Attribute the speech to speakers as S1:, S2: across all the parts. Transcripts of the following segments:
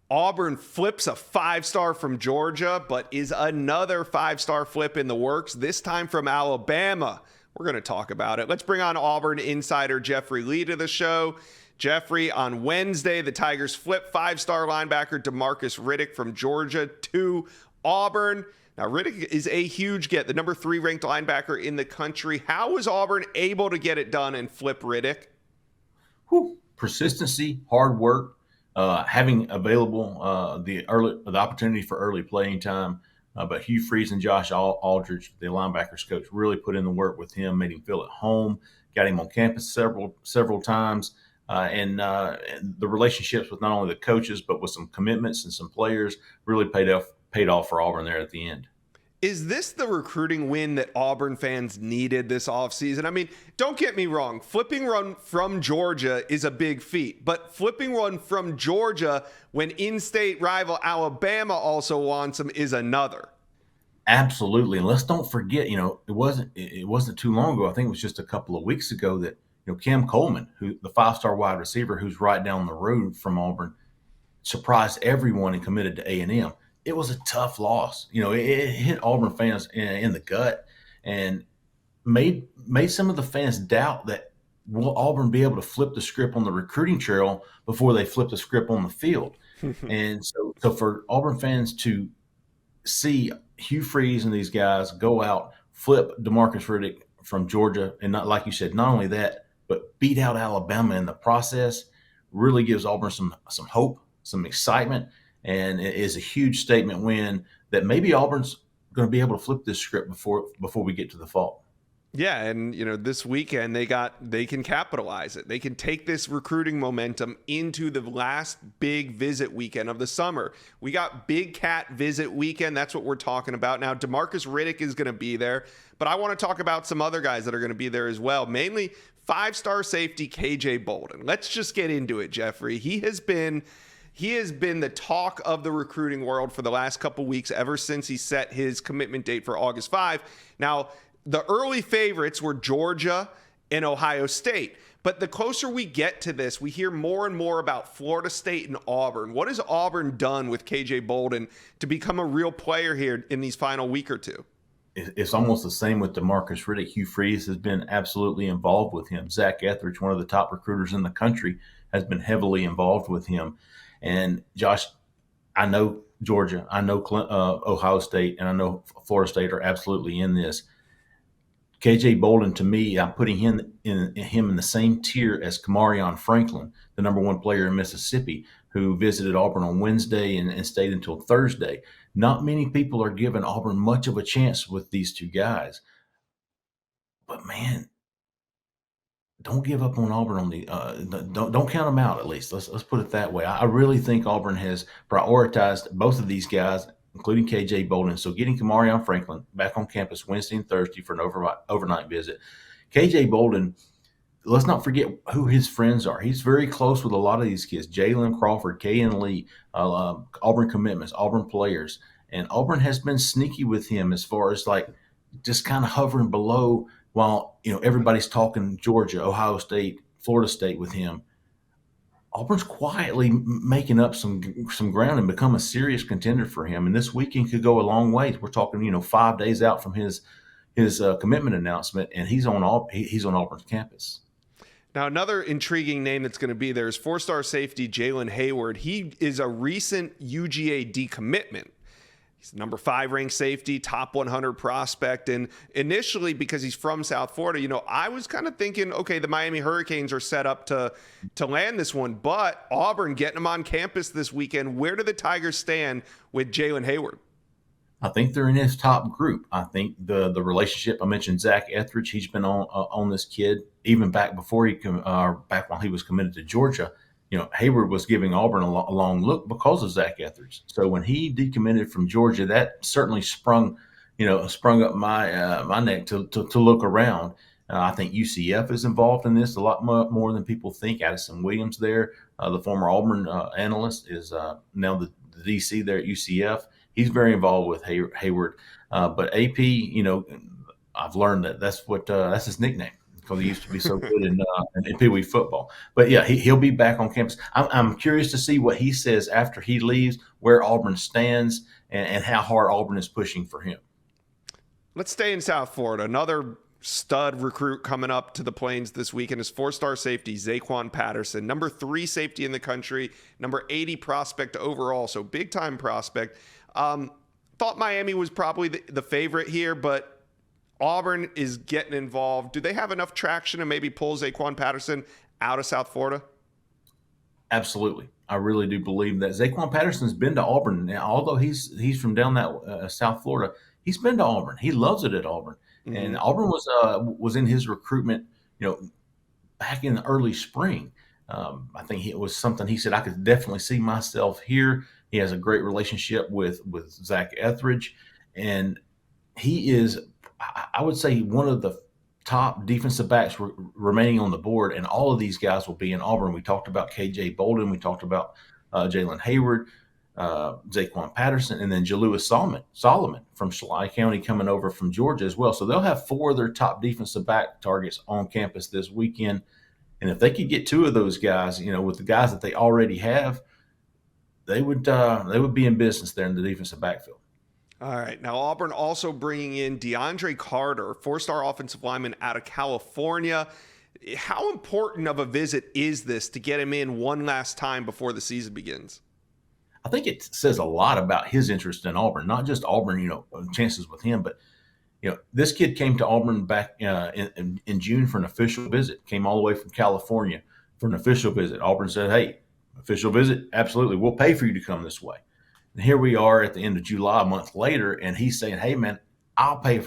S1: Auburn flips a 5-star from Georgia, but is another 5-star flip in the works, this time from Alabama. We're going to talk about it. Let's bring on Auburn insider Jeffrey Lee to the show. Jeffrey, on Wednesday, the Tigers flip 5-star linebacker DeMarcus Riddick from Georgia to Auburn. Now, Riddick is a huge get, the number 3 ranked linebacker in the country. How was Auburn able to get it done and flip Riddick?
S2: Persistency, hard work, having available the opportunity for early playing time. But Hugh Freeze and Josh Aldridge, the linebackers coach, really put in the work with him, made him feel at home, got him on campus several times. And the relationships with not only the coaches, but with some commitments and some players really paid off for Auburn there at the end.
S1: Is this the recruiting win that Auburn fans needed this offseason? I mean, don't get me wrong. Flipping one from Georgia is a big feat, but flipping one from Georgia when in-state rival Alabama also wants him is another.
S2: Absolutely. And let's don't forget, it wasn't too long ago. I think it was just a couple of weeks ago that, Cam Coleman, who the 5-star wide receiver who's right down the road from Auburn, surprised everyone and committed to A&M. It was a tough loss. It hit Auburn fans in the gut and made some of the fans doubt that will Auburn be able to flip the script on the recruiting trail before they flip the script on the field. And so for Auburn fans to see Hugh Freeze and these guys go out, flip DeMarcus Riddick from Georgia, and not, like you said, not only that, but beat out Alabama in the process, really gives Auburn some hope, some excitement. And it is a huge statement win that maybe Auburn's going to be able to flip this script before we get to the fall.
S1: Yeah, and this weekend they can capitalize it. They can take this recruiting momentum into the last big visit weekend of the summer. We got Big Cat visit weekend. That's what we're talking about. Now, DeMarcus Riddick is going to be there, but I want to talk about some other guys that are going to be there as well. Mainly 5-star safety KJ Bolden. Let's just get into it, Jeffrey. He has been the talk of the recruiting world for the last couple weeks, ever since he set his commitment date for August 5. Now, the early favorites were Georgia and Ohio State. But the closer we get to this, we hear more and more about Florida State and Auburn. What has Auburn done with KJ Bolden to become a real player here in these final week or two?
S2: It's almost the same with DeMarcus Riddick. Hugh Freeze has been absolutely involved with him. Zach Etheridge, one of the top recruiters in the country, has been heavily involved with him. And Josh, I know Georgia, I know Ohio State, and I know Florida State are absolutely in this. KJ Bolden, to me, I'm putting him in the same tier as Kamarion Franklin, the number 1 player in Mississippi, who visited Auburn on Wednesday and stayed until Thursday. Not many people are giving Auburn much of a chance with these two guys. But man, don't give up on Auburn on the don't count them out. At least let's put it that way. I really think Auburn has prioritized both of these guys, including KJ Bolden. So getting Kamarion Franklin back on campus Wednesday and Thursday for an overnight visit. KJ Bolden, let's not forget who his friends are. He's very close with a lot of these kids: Jalen Crawford, K.N. Lee, Auburn commitments, Auburn players, and Auburn has been sneaky with him as far as like just kind of hovering below. While everybody's talking Georgia, Ohio State, Florida State with him, Auburn's quietly making up some ground and become a serious contender for him. And this weekend could go a long way. We're talking 5 days out from his commitment announcement, and he's on Auburn's campus.
S1: Now, another intriguing name that's going to be there is 4-star safety Jalen Hayward. He is a recent UGA decommitment. He's number 5 ranked safety, top 100 prospect. And initially, because he's from South Florida, I was kind of thinking, okay, the Miami Hurricanes are set up to land this one. But Auburn getting him on campus this weekend. Where do the Tigers stand with Jalen Hayward?
S2: I think they're in his top group. I think the relationship, I mentioned Zach Etheridge, he's been on this kid even back before back when he was committed to Georgia. Hayward was giving Auburn a long look because of Zach Etheridge. So when he decommitted from Georgia, that certainly sprung up my neck to look around. I think UCF is involved in this a lot more than people think. Addison Williams there, the former Auburn analyst, is now the DC there at UCF. He's very involved with Hayward. But AP, I've learned that's his nickname. because he used to be so good in Pee Wee football. But yeah, he'll be back on campus. I'm curious to see what he says after he leaves, where Auburn stands, and how hard Auburn is pushing for him.
S1: Let's stay in South Florida. Another stud recruit coming up to the Plains this weekend is 4-star safety Zaquan Patterson, number 3 safety in the country, number 80 prospect overall, so big time prospect. Thought Miami was probably the favorite here, but Auburn is getting involved. Do they have enough traction to maybe pull Zaquan Patterson out of South Florida?
S2: Absolutely. I really do believe that Zaquan Patterson's been to Auburn. Now, although he's from down that South Florida, he's been to Auburn. He loves it at Auburn. Mm-hmm. And Auburn was in his recruitment, back in the early spring. I think it was something he said, I could definitely see myself here. He has a great relationship with Zach Etheridge, and he is, I would say, one of the top defensive backs remaining on the board, and all of these guys will be in Auburn. We talked about KJ Bolden. We talked about Jalen Hayward, Zaquan Patterson, and then Jalewis Solomon from Schley County coming over from Georgia as well. So they'll have 4 of their top defensive back targets on campus this weekend. And if they could get 2 of those guys, with the guys that they already have, they would be in business there in the defensive backfield.
S1: All right. Now, Auburn also bringing in DeAndre Carter, 4-star offensive lineman out of California. How important of a visit is this to get him in one last time before the season begins?
S2: I think it says a lot about his interest in Auburn, not just Auburn, chances with him, but, this kid came to Auburn back in June for an official visit, came all the way from California for an official visit. Auburn said, hey, official visit? Absolutely. We'll pay for you to come this way. And here we are at the end of July, a month later, and he's saying, hey, man, I'll pay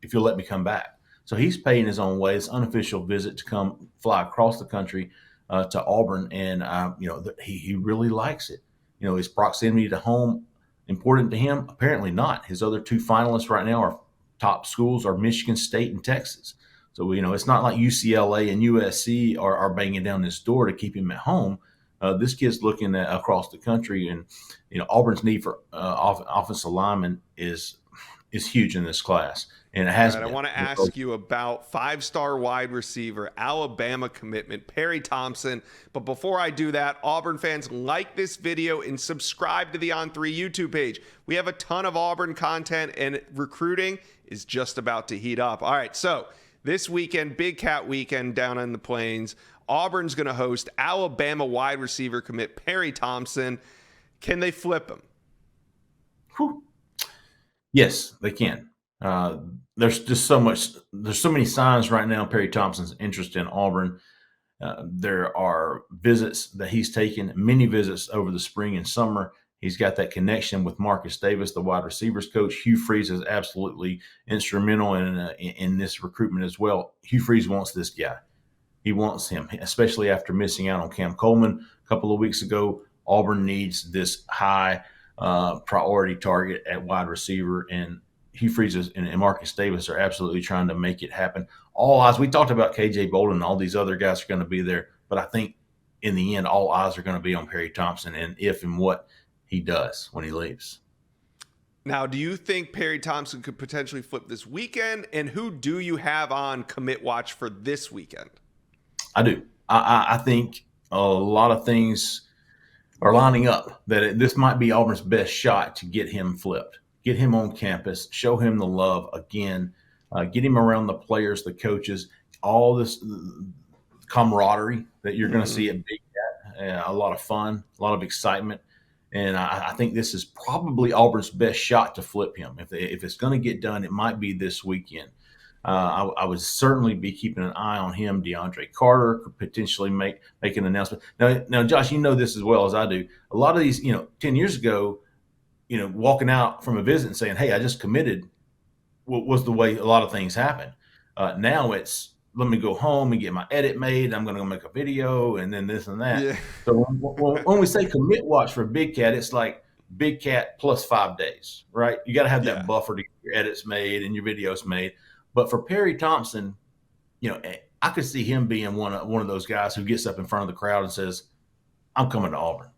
S2: if you'll let me come back. So he's paying his own way, this unofficial visit to come fly across the country to Auburn. And, he really likes it. His proximity to home, important to him? Apparently not. His other 2 finalists right now are top schools are Michigan State and Texas. So, it's not like UCLA and USC are banging down this door to keep him at home. This kid's looking across the country, and Auburn's need for offensive linemen is huge in this class, and it has.
S1: Right, I want to ask you about 5-star wide receiver Alabama commitment Perry Thompson. But before I do that, Auburn fans, like this video and subscribe to the On3 YouTube page. We have a ton of Auburn content, and recruiting is just about to heat up. All right, so this weekend, Big Cat weekend down in the Plains. Auburn's going to host Alabama wide receiver commit Perry Thompson. Can they flip him?
S2: Whew. Yes, they can. There's just so many signs right now. Perry Thompson's interest in Auburn. There are visits that he's taken, many visits over the spring and summer. He's got that connection with Marcus Davis, the wide receivers coach. Hugh Freeze is absolutely instrumental in this recruitment as well. Hugh Freeze wants this guy. He wants him, especially after missing out on Cam Coleman a couple of weeks ago. Auburn needs this high priority target at wide receiver, and Hugh Freeze and Marcus Davis are absolutely trying to make it happen. All eyes. We talked about KJ Bolden and all these other guys are going to be there, but I think in the end, all eyes are going to be on Perry Thompson and if and what he does when he leaves.
S1: Now, do you think Perry Thompson could potentially flip this weekend? And who do you have on commit watch for this weekend?
S2: I do. I think a lot of things are lining up that this might be Auburn's best shot to get him flipped, get him on campus, show him the love again, get him around the players, the coaches, all this camaraderie that you're going to see at Big Cat. A lot of fun, a lot of excitement. And I think this is probably Auburn's best shot to flip him. If it's going to get done, it might be this weekend. I would certainly be keeping an eye on him. DeAndre Carter could potentially make an announcement. Now, Josh, you know this as well as I do. A lot of these, 10 years ago, walking out from a visit and saying, hey, I just committed was the way a lot of things happen. Now it's, let me go home and get my edit made. I'm going to go make a video and then this and that. Yeah. So when we say commit watch for Big Cat, it's like Big Cat plus 5 days, right? You got to have that buffer to get your edits made and your videos made. But for Perry Thompson, I could see him being one of those guys who gets up in front of the crowd and says, I'm coming to Auburn.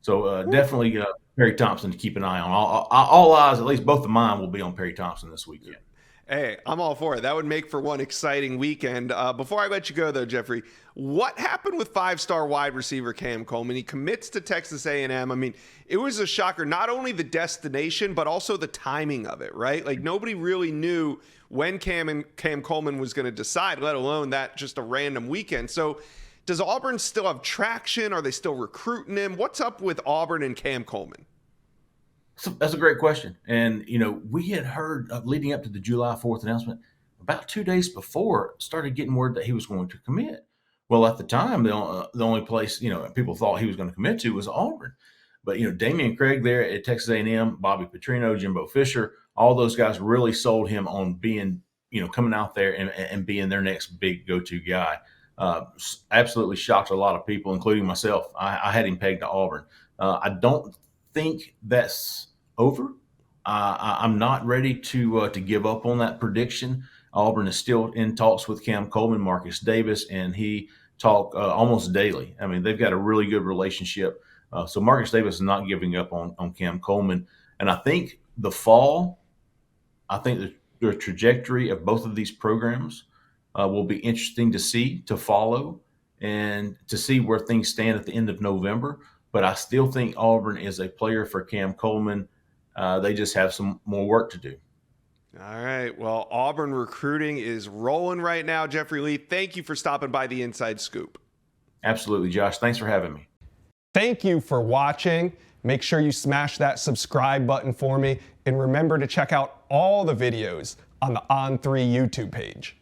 S2: So definitely Perry Thompson to keep an eye on. All eyes, at least both of mine, will be on Perry Thompson this weekend.
S1: Hey, I'm all for it. That would make for one exciting weekend. Before I let you go, though, Jeffrey, what happened with five-star wide receiver Cam Coleman? He commits to Texas A&M. I mean, it was a shocker, not only the destination, but also the timing of it, right? Like, nobody really knew when Cam Coleman was going to decide, let alone that just a random weekend. So does Auburn still have traction? Are they still recruiting him? What's up with Auburn and Cam Coleman?
S2: So that's a great question. And, we had heard leading up to the July 4th announcement, about 2 days before, started getting word that he was going to commit. Well, at the time, the only place, people thought he was going to commit to was Auburn. But, Damian Craig there at Texas A&M, Bobby Petrino, Jimbo Fisher, all those guys really sold him on being, coming out there and being their next big go-to guy. Absolutely shocked a lot of people, including myself. I had him pegged to Auburn. I don't think that's over. I'm not ready to give up on that prediction. Auburn is still in talks with Cam Coleman, Marcus Davis, and he talk almost daily. I mean, they've got a really good relationship. So Marcus Davis is not giving up on Cam Coleman. And I think the trajectory of both of these programs will be interesting to follow, and to see where things stand at the end of November. But I still think Auburn is a player for Cam Coleman. They just have some more work to do.
S1: All right. Well, Auburn recruiting is rolling right now. Jeffrey Lee, thank you for stopping by the Inside Scoop.
S2: Absolutely, Josh. Thanks for having me.
S3: Thank you for watching. Make sure you smash that subscribe button for me. And remember to check out all the videos on the On3 YouTube page.